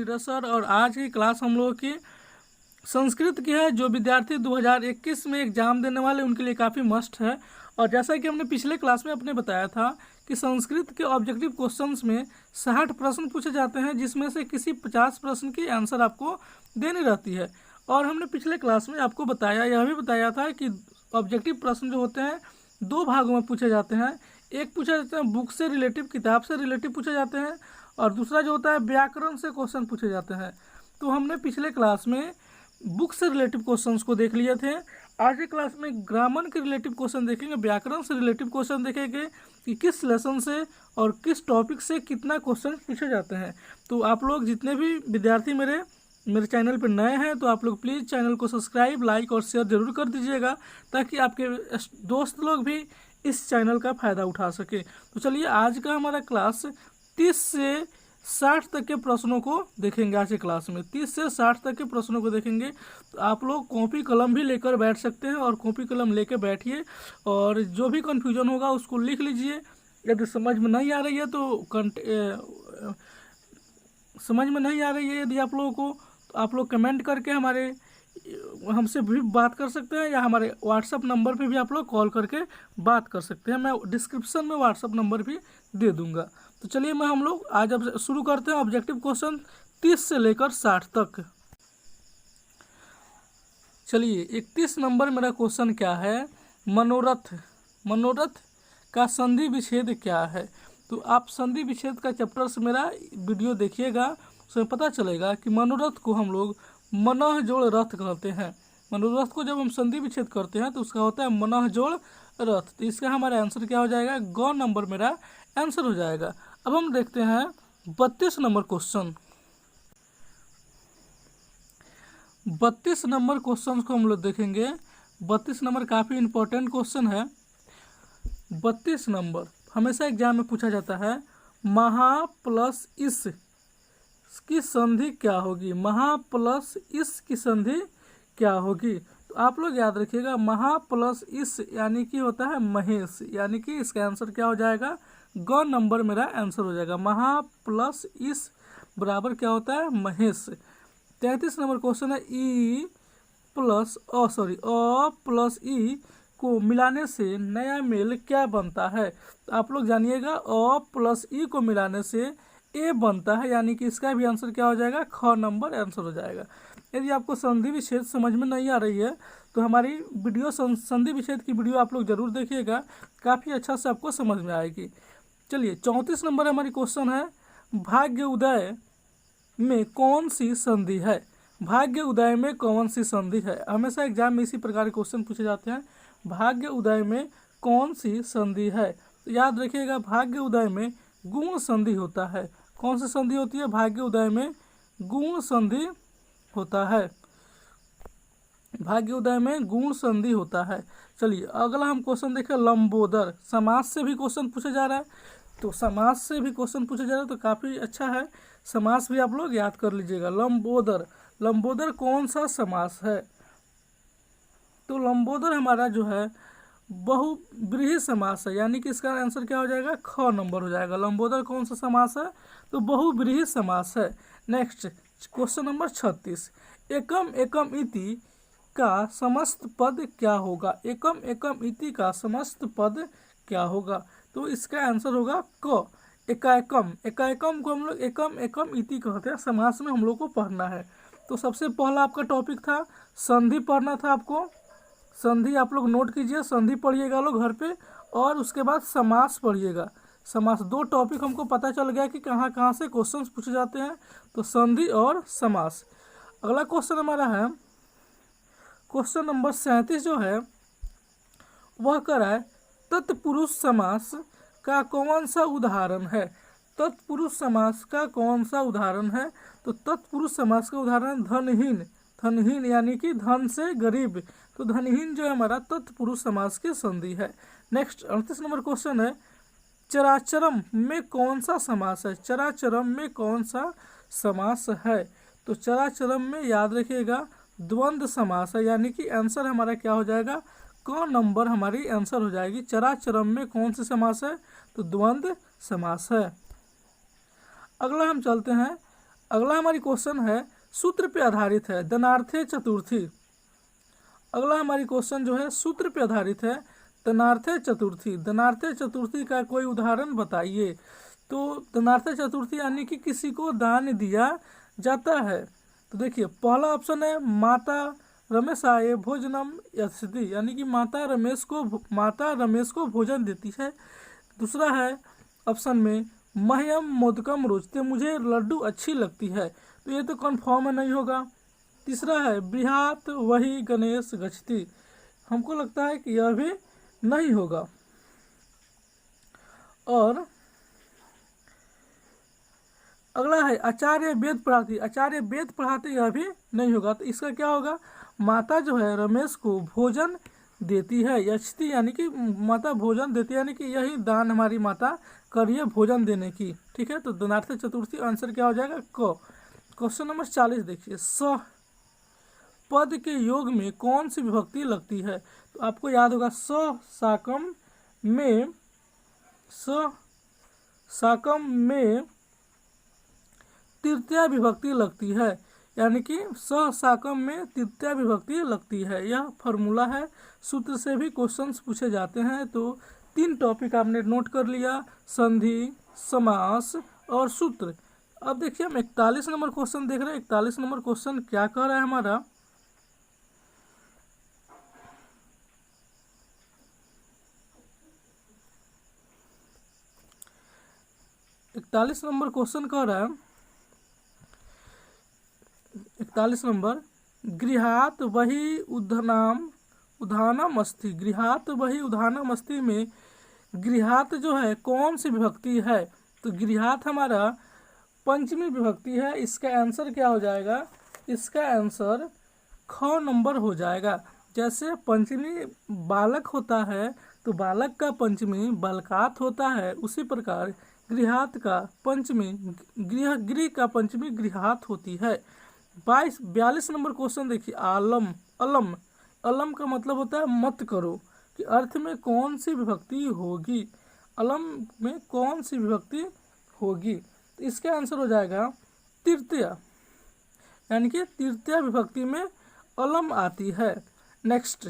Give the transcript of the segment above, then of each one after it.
Neeraj sir और आज की क्लास हम लोगों की संस्कृत की है। जो विद्यार्थी 2021 में एग्जाम देने वाले उनके लिए काफ़ी मस्ट है। और जैसा कि हमने पिछले क्लास में अपने बताया था कि संस्कृत के ऑब्जेक्टिव क्वेश्चंस में 60 प्रश्न पूछे जाते हैं, जिसमें से किसी 50 प्रश्न की आंसर आपको देनी रहती है। और हमने पिछले क्लास में आपको यह भी बताया था कि ऑब्जेक्टिव प्रश्न जो होते हैं दो भागों में पूछे जाते हैं। एक पूछे जाते हैं बुक से रिलेटिव, किताब से रिलेटिव पूछे जाते हैं, और दूसरा जो होता है व्याकरण से क्वेश्चन पूछे जाते हैं। तो हमने पिछले क्लास में बुक से रिलेटिव क्वेश्चंस को देख लिए थे। आज की क्लास में ग्रामर के रिलेटिव क्वेश्चन देखेंगे, व्याकरण से रिलेटिव क्वेश्चन देखेंगे कि किस लेसन से और किस टॉपिक से कितना क्वेश्चन पूछे जाते हैं। तो आप लोग जितने भी विद्यार्थी मेरे चैनल पर नए हैं तो आप लोग प्लीज़ चैनल को सब्सक्राइब, लाइक और शेयर जरूर कर दीजिएगा, ताकि आपके दोस्त लोग भी इस चैनल का फ़ायदा उठा सके। तो चलिए आज का हमारा क्लास 30 से 60 तक के प्रश्नों को देखेंगे। आज के क्लास में 30 से 60 तक के प्रश्नों को देखेंगे। तो आप लोग कॉपी कलम भी लेकर बैठ सकते हैं और कॉपी कलम लेकर बैठिए, और जो भी कन्फ्यूजन होगा उसको लिख लीजिए। यदि समझ में नहीं आ रही है यदि आप लोगों को, तो आप लोग कमेंट करके हमसे भी बात कर सकते हैं, या हमारे व्हाट्सअप नंबर पे भी आप लोग कॉल करके बात कर सकते हैं। मैं डिस्क्रिप्शन में व्हाट्सअप नंबर भी दे दूंगा। तो चलिए हम लोग आज अब शुरू करते हैं ऑब्जेक्टिव क्वेश्चन 30 से लेकर 60 तक। चलिए 31 नंबर मेरा क्वेश्चन क्या है, मनोरथ का संधि विच्छेद क्या है। तो आप संधि विच्छेद का चैप्टर से मेरा वीडियो देखिएगा, उसमें पता चलेगा कि मनोरथ को हम लोग मनः जोड़ रथ कहते हैं। मनोरथ को जब हम संधि विच्छेद करते हैं तो उसका होता है मनः जोड़ रथ। तो इसका हमारा आंसर क्या हो जाएगा, ग नंबर मेरा आंसर हो जाएगा। अब हम देखते हैं 32 नंबर क्वेश्चन। 32 नंबर क्वेश्चन को हम लोग देखेंगे। 32 नंबर काफ़ी इंपॉर्टेंट क्वेश्चन है। 32 नंबर हमेशा एग्जाम में पूछा जाता है, महा प्लस इस की संधि क्या होगी। महा प्लस इस की संधि क्या होगी। तो आप लोग याद रखिएगा, महा प्लस इस यानी कि होता है महेश, यानी कि इसका आंसर क्या हो जाएगा, ग नंबर मेरा आंसर हो जाएगा। महा प्लस इस बराबर क्या होता है, महेश। 33 नंबर क्वेश्चन है, अ प्लस ई को मिलाने से नया मेल क्या बनता है। तो आप लोग जानिएगा, अ प्लस ई को मिलाने से ए बनता है, यानी कि इसका भी आंसर क्या हो जाएगा, ख नंबर आंसर हो जाएगा। यदि आपको संधि विच्छेद समझ में नहीं आ रही है तो हमारी वीडियो संधि विच्छेद की वीडियो आप लोग जरूर देखिएगा, काफ़ी अच्छा से आपको समझ में आएगी। चलिए 34 नंबर हमारी क्वेश्चन है, भाग्य उदय में कौन सी संधि है। भाग्य उदय में कौन सी संधि है। हमेशा एग्जाम में इसी प्रकार के क्वेश्चन पूछे जाते हैं, भाग्य उदय में कौन सी संधि है। तो याद रखिएगा, भाग्य उदय में गुण संधि होता है। कौन सी संधि होती है, भाग्य उदय में गुण संधि होता है। भाग्य उदय में गुण संधि होता है। चलिए अगला हम क्वेश्चन देखें, लंबोदर। समास से भी क्वेश्चन पूछा जा रहा है, तो समास से भी क्वेश्चन पूछा जा रहा है तो काफ़ी अच्छा है। समास भी आप लोग याद कर लीजिएगा। लंबोदर कौन सा समास है। तो लंबोदर हमारा जो है बहुव्रीहि समास है, यानी कि इसका आंसर क्या हो जाएगा, ख नंबर हो जाएगा। लंबोदर कौन सा समास है, तो बहुव्रीहि समास है। नेक्स्ट क्वेश्चन नंबर 36, एकम इति का समस्त पद क्या होगा। एकम इति का समस्त पद क्या होगा। तो इसका आंसर होगा क। एकाएकम को हम लोग एकम इति कहते हैं। समास में हम लोग को पढ़ना है। तो सबसे पहला आपका टॉपिक था संधि पढ़ना था आपको। संधि आप लोग नोट कीजिए, संधि पढ़िएगा लोग घर पे, और उसके बाद समास पढ़िएगा। समास, दो टॉपिक हमको पता चल गया कि कहाँ कहाँ से क्वेश्चंस पूछे जाते हैं, तो संधि और समास। अगला क्वेश्चन हमारा है क्वेश्चन नंबर 37 जो है वह कह रहा है, तत्पुरुष समास का कौन सा उदाहरण है। तत्पुरुष समास का कौन सा उदाहरण है। तो तत्पुरुष समास का उदाहरण धनहीन यानी कि धन से गरीब। तो धनहीन जो है हमारा तत्पुरुष समास की संधि है। नेक्स्ट 38 नंबर क्वेश्चन है, चराचरम में कौन सा समास है। चराचरम में कौन सा समास है। तो चराचरम में याद रखिएगा द्वंद्व समास है, यानी कि आंसर हमारा क्या हो जाएगा, क नंबर हमारी आंसर हो जाएगी। चराचरम में कौन सी समास है, तो द्वंद्व समास है। अगला हम चलते हैं अगला हमारी क्वेश्चन है सूत्र पे आधारित है, दनार्थे चतुर्थी। अगला हमारी क्वेश्चन जो है सूत्र पे आधारित है, दनार्थे चतुर्थी। दनार्थे चतुर्थी का कोई उदाहरण बताइए। तो दनार्थे चतुर्थी यानी कि किसी को दान दिया जाता है। तो देखिए पहला ऑप्शन है माता रमेशाय भोजनम यच्छति, यानी कि माता रमेश को भोजन देती है। दूसरा है ऑप्शन में मह्यम मोदकम रोचते, मुझे लड्डू अच्छी लगती है। तो ये तो कन्फर्म नहीं होगा। तीसरा है बृहत वही गणेश गच्छति, हमको लगता है कि यह भी नहीं होगा। और अगला है आचार्य वेद पढ़ाती, आचार्य वेद पढ़ाते, यह भी नहीं होगा। तो इसका क्या होगा, माता जो है रमेश को भोजन देती है, यच्छति यानी कि माता भोजन देती है, यानी कि यही दान हमारी माता करिए भोजन देने की। ठीक है, तो दनार्थे चतुर्थी आंसर क्या हो जाएगा क। क्वेश्चन नंबर 40 देखिए, स पद के योग में कौन सी विभक्ति लगती है। तो आपको याद होगा साकम में तृतीया विभक्ति लगती है, यानी कि साकम में तृतीया विभक्ति लगती है। यह फॉर्मूला है, सूत्र से भी क्वेश्चंस पूछे जाते हैं। तो 3 टॉपिक आपने नोट कर लिया, संधि, समास और सूत्र। अब देखिए हम 41 नंबर क्वेश्चन देख रहे हैं। 41 नंबर क्वेश्चन क्या कह रहा है हमारा, 41 नंबर क्वेश्चन कह रहा है, 41 नंबर, गृहात वही उधानम अस्ति। गृहात वही उधानम अस्ति में गृहात जो है कौन सी विभक्ति है। तो गृहात हमारा पंचमी विभक्ति है। इसका आंसर क्या हो जाएगा, इसका आंसर ख नंबर हो जाएगा। जैसे पंचमी बालक होता है तो बालक का पंचमी बालकात होता है, उसी प्रकार गृहात का पंचमी गृह का पंचमी गृहात होती है। 42 नंबर क्वेश्चन देखिए, अलम का मतलब होता है मत करो, कि अर्थ में कौन सी विभक्ति होगी, अलम में कौन सी विभक्ति होगी। तो इसका आंसर हो जाएगा तृतीया, यानी कि तृतीया विभक्ति में अलम आती है। नेक्स्ट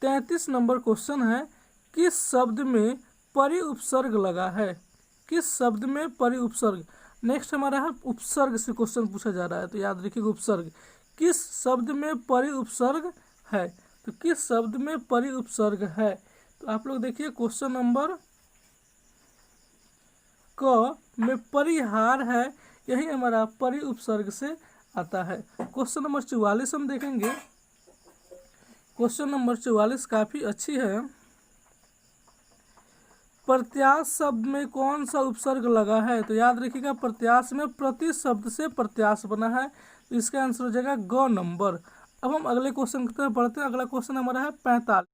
33 नंबर क्वेश्चन है, किस शब्द में परि उपसर्ग लगा है। किस शब्द में परि उपसर्ग। नेक्स्ट हमारा है उपसर्ग से क्वेश्चन पूछा जा रहा है, तो याद रखिएगा उपसर्ग किस शब्द में परि उपसर्ग है। तो किस शब्द में परि उपसर्ग है, तो आप लोग देखिए क्वेश्चन नंबर क में परिहार है, यही हमारा परि उपसर्ग से आता है। क्वेश्चन नंबर 44 हम देखेंगे। क्वेश्चन नंबर 44 काफी अच्छी है। प्रत्याश शब्द में कौन सा उपसर्ग लगा है। तो याद रखिएगा प्रत्याश में प्रति शब्द से प्रत्याश बना है, तो इसका आंसर हो जाएगा ग नंबर। अब हम अगले क्वेश्चन की तरफ बढ़ते हैं। अगला क्वेश्चन हमारा है 45।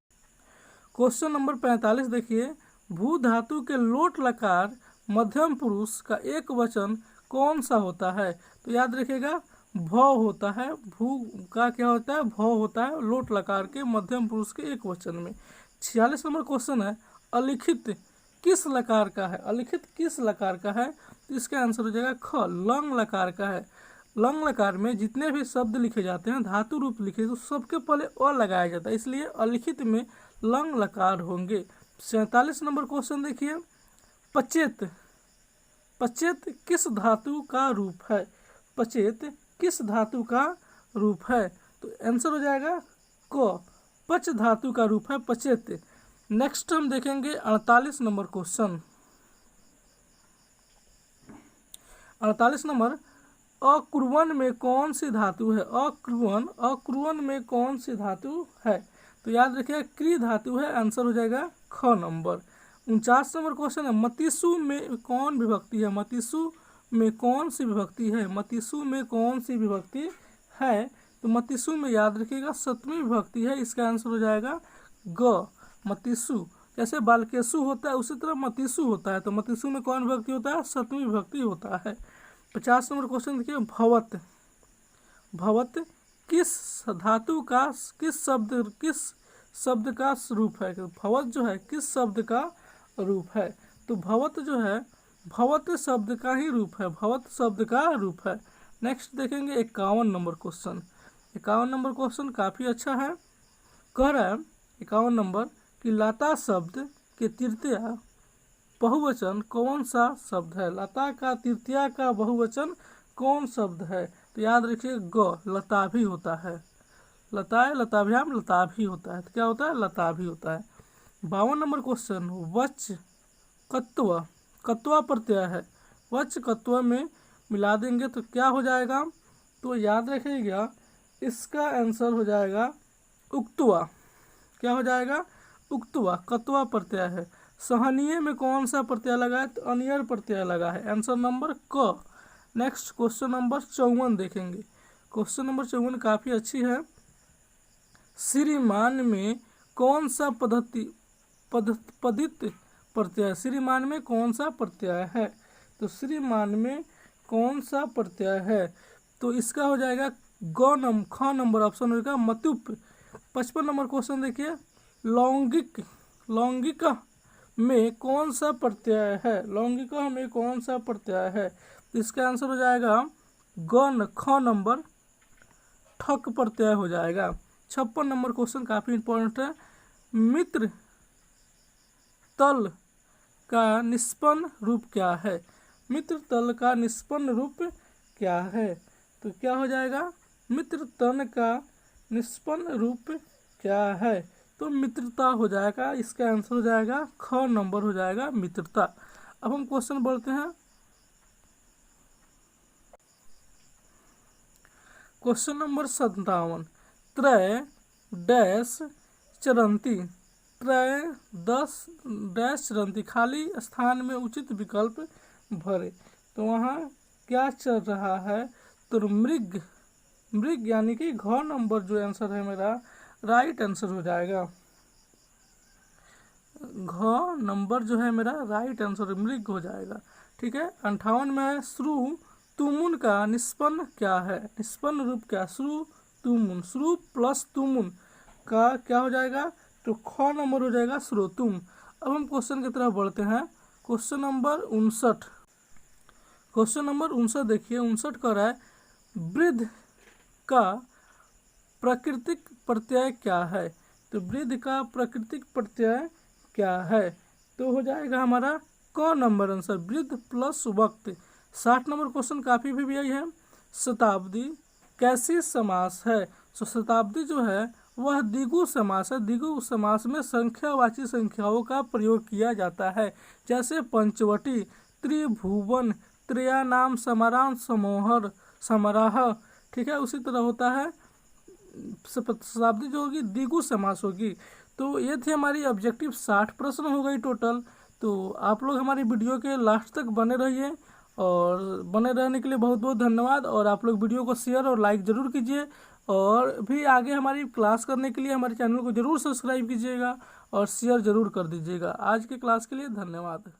क्वेश्चन नंबर 45 देखिए, भू धातु के लोट लकार मध्यम पुरुष का एक वचन कौन सा होता है। तो याद रखिएगा भ होता है, भू का क्या होता है भ होता है, लोट लकार के मध्यम पुरुष के एक वचन में। 46 नंबर क्वेश्चन है, अलिखित किस लकार का है। अलिखित किस लकार का है, तो इसका आंसर हो जाएगा ख, लंग लकार का है। लंग लकार में जितने भी शब्द लिखे जाते हैं धातु रूप लिखे, तो सबके पहले अ लगाया जाता है, इसलिए अलिखित में लंग लकार होंगे। 47 नंबर क्वेश्चन देखिए, पचेत पचेत किस धातु का रूप है। पचेत किस धातु का रूप है, तो आंसर हो जाएगा क, पच धातु का रूप है पचेत। नेक्स्ट हम देखेंगे 48 नंबर क्वेश्चन। 48 नंबर, अक्रुवन में कौन सी धातु है। अक्रुवन में कौन सी धातु है, तो याद रखिए क्री धातु है, आंसर हो जाएगा ख नंबर। 49 नंबर क्वेश्चन है, मतिसु में कौन विभक्ति है। मतिसु में कौन सी विभक्ति है। मतिसु में कौन सी विभक्ति है, तो मतिसु में याद रखिएगा सप्तमी विभक्ति है, इसका आंसर हो जाएगा ग, मतिसु। जैसे बालकेसु होता है उसी तरह मतिसु होता है, तो मतिसु में कौन विभक्ति होता है, सप्तमी विभक्ति होता है। 50 नंबर क्वेश्चन देखिए, भवत भवत किस धातु का किस शब्द का रूप है। भवत जो है किस शब्द का रूप है, तो भवत जो है भवत शब्द का ही रूप है, भवत शब्द का रूप है। नेक्स्ट देखेंगे 51 नंबर क्वेश्चन। 51 नंबर क्वेश्चन काफ़ी अच्छा है। कह रहा है 51 नंबर कि लता शब्द के तृतीया बहुवचन कौन सा शब्द है। लता का तृतीया का बहुवचन कौन शब्द है। तो याद रखिए ग, लता भी होता है। लताएं लताभ्याम लता भी होता है, तो क्या होता है, लता भी होता है। 52 नंबर क्वेश्चन वच कत्व, कत्वा प्रत्यय है, वच कत्व में मिला देंगे तो क्या हो जाएगा। तो याद रखिएगा इसका आंसर हो जाएगा उक्तवा। क्या हो जाएगा, उक्तवा, कत्वा प्रत्यय है। सहनीय में कौन सा प्रत्यय लगा है, तो अनियर प्रत्यय लगा है, आंसर नंबर क। नेक्स्ट क्वेश्चन नंबर 54 देखेंगे। क्वेश्चन नंबर 54 काफ़ी अच्छी है। श्रीमान में कौन सा पदित प्रत्यय, श्रीमान में कौन सा प्रत्यय है। तो श्रीमान में कौन सा प्रत्यय है, तो इसका हो जाएगा ख नंबर ऑप्शन होगा मतुप। 55 नंबर क्वेश्चन देखिए लौंगिक, लौंगिक में कौन सा प्रत्यय है, लौंगिक में कौन सा प्रत्यय है। तो इसका आंसर हो जाएगा ख नंबर ठक प्रत्यय हो जाएगा। 56 नंबर क्वेश्चन काफ़ी इंपॉर्टेंट है। मित्र तल का निष्पन्न रूप क्या है, मित्र तल का निष्पन्न रूप क्या है। तो क्या हो जाएगा, मित्र तन का निष्पन्न रूप क्या है, तो मित्रता हो जाएगा। इसका आंसर हो जाएगा ख नंबर हो जाएगा मित्रता। अब हम क्वेश्चन बढ़ते हैं। क्वेश्चन नंबर 57 त्रय डैश चरंती, त्रय 10 डैश चरंती, खाली स्थान में उचित विकल्प भरे। तो वहाँ क्या चल रहा है, तो मृग, मृग यानी कि घ नंबर जो आंसर है मेरा राइट आंसर हो जाएगा। घ नंबर जो है मेरा राइट आंसर मृग हो जाएगा। ठीक है। 58 में श्रु तुमुन का निष्पन्न क्या है, निष्पन्न रूप क्या, श्रु तुमुन, श्रु प्लस तुमुन का क्या हो जाएगा, तो ख नंबर हो जाएगा श्रोतुम। अब हम क्वेश्चन की तरफ बढ़ते हैं। क्वेश्चन नंबर 59, क्वेश्चन नंबर 59 देखिए 59 कह रहा है वृद्ध का प्राकृतिक प्रत्यय क्या है। तो वृद्ध का प्राकृतिक प्रत्यय क्या है, तो हो जाएगा हमारा क नंबर आंसर वृद्ध प्लस वक्त। 60 नंबर क्वेश्चन काफ़ी भी यही है। शताब्दी कैसी समास है। तो शताब्दी जो है वह द्विगु समास है। द्विगु समास में संख्यावाची संख्याओं का प्रयोग किया जाता है, जैसे पंचवटी, त्रिभुवन, त्रयानाम, समाराम, समोहर, समाराह। ठीक है। उसी तरह होता है शताब्दी जो होगी द्विगु समास होगी। तो ये थी हमारी ऑब्जेक्टिव 60 प्रश्न हो गई टोटल। तो आप लोग हमारी वीडियो के लास्ट तक बने रहिए, और बने रहने के लिए बहुत बहुत धन्यवाद। और आप लोग वीडियो को शेयर और लाइक ज़रूर कीजिए, और भी आगे हमारी क्लास करने के लिए हमारे चैनल को ज़रूर सब्सक्राइब कीजिएगा और शेयर ज़रूर कर दीजिएगा। आज के क्लास के लिए धन्यवाद।